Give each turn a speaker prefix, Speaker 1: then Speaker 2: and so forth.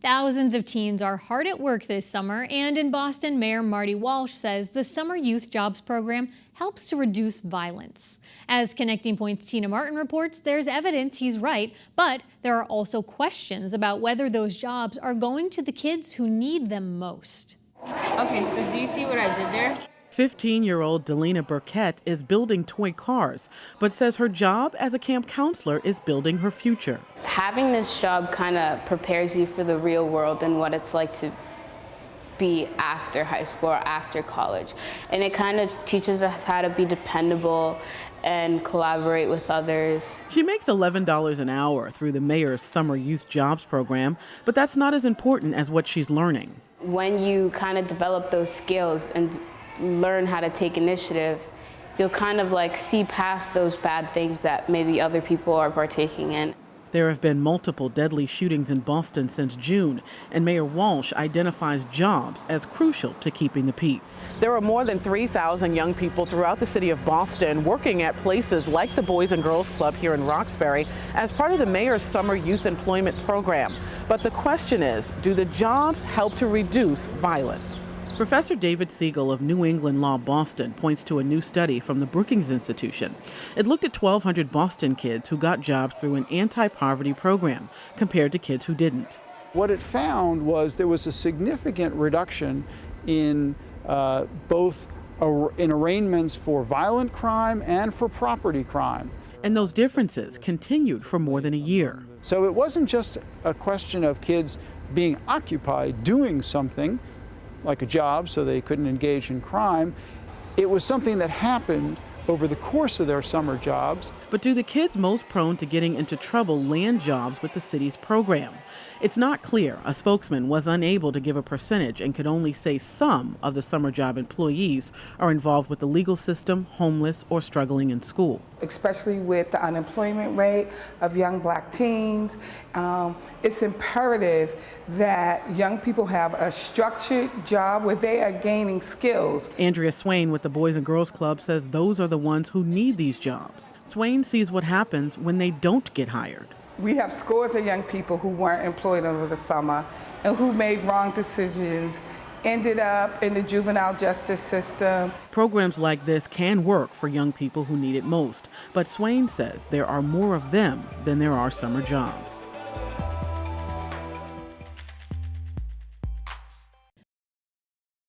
Speaker 1: Thousands of teens are hard at work this summer, and in Boston, Mayor Marty Walsh says the Summer Youth Jobs Program helps to reduce violence. As Connecting Point's Tina Martin reports, there's evidence he's right, but there are also questions about whether those jobs are going to the kids who need them most.
Speaker 2: Okay, so do you see what I did there?
Speaker 3: 15-year-old Delina Burkett is building toy cars, but says her job as a camp counselor is building her future.
Speaker 2: Having this job kind of prepares you for the real world and what it's like to be after high school or after college. And it kind of teaches us how to be dependable and collaborate with others.
Speaker 3: She makes $11 an hour through the mayor's Summer Youth Jobs Program, but that's not as important as what she's learning.
Speaker 2: When you kind of develop those skills and learn how to take initiative, you'll kind of like see past those bad things that maybe other people are partaking in.
Speaker 3: There have been multiple deadly shootings in Boston since June, and Mayor Walsh identifies jobs as crucial to keeping the peace. There are more than 3,000 young people throughout the city of Boston working at places like the Boys and Girls Club here in Roxbury as part of the mayor's Summer Youth Employment Program. But the question is, do the jobs help to reduce violence? Professor David Siegel of New England Law Boston points to a new study from the Brookings Institution. It looked at 1,200 Boston kids who got jobs through an anti-poverty program compared to kids who didn't.
Speaker 4: What it found was there was a significant reduction in both in arraignments for violent crime and for property crime.
Speaker 3: And those differences continued for more than a year.
Speaker 4: So it wasn't just a question of kids being occupied doing something, like a job, so they couldn't engage in crime. It was something that happened over the course of their summer jobs.
Speaker 3: But do the kids most prone to getting into trouble land jobs with the city's program? It's not clear. A spokesman was unable to give a percentage and could only say some of the summer job employees are involved with the legal system, homeless, or struggling in school.
Speaker 5: Especially with the unemployment rate of young black teens, it's imperative that young people have a structured job where they are gaining skills.
Speaker 3: Andrea Swain with the Boys and Girls Club says those are the ones who need these jobs. Swain sees what happens when they don't get hired.
Speaker 5: We have scores of young people who weren't employed over the summer and who made wrong decisions, ended up in the juvenile justice system.
Speaker 3: Programs like this can work for young people who need it most, but Swain says there are more of them than there are summer jobs.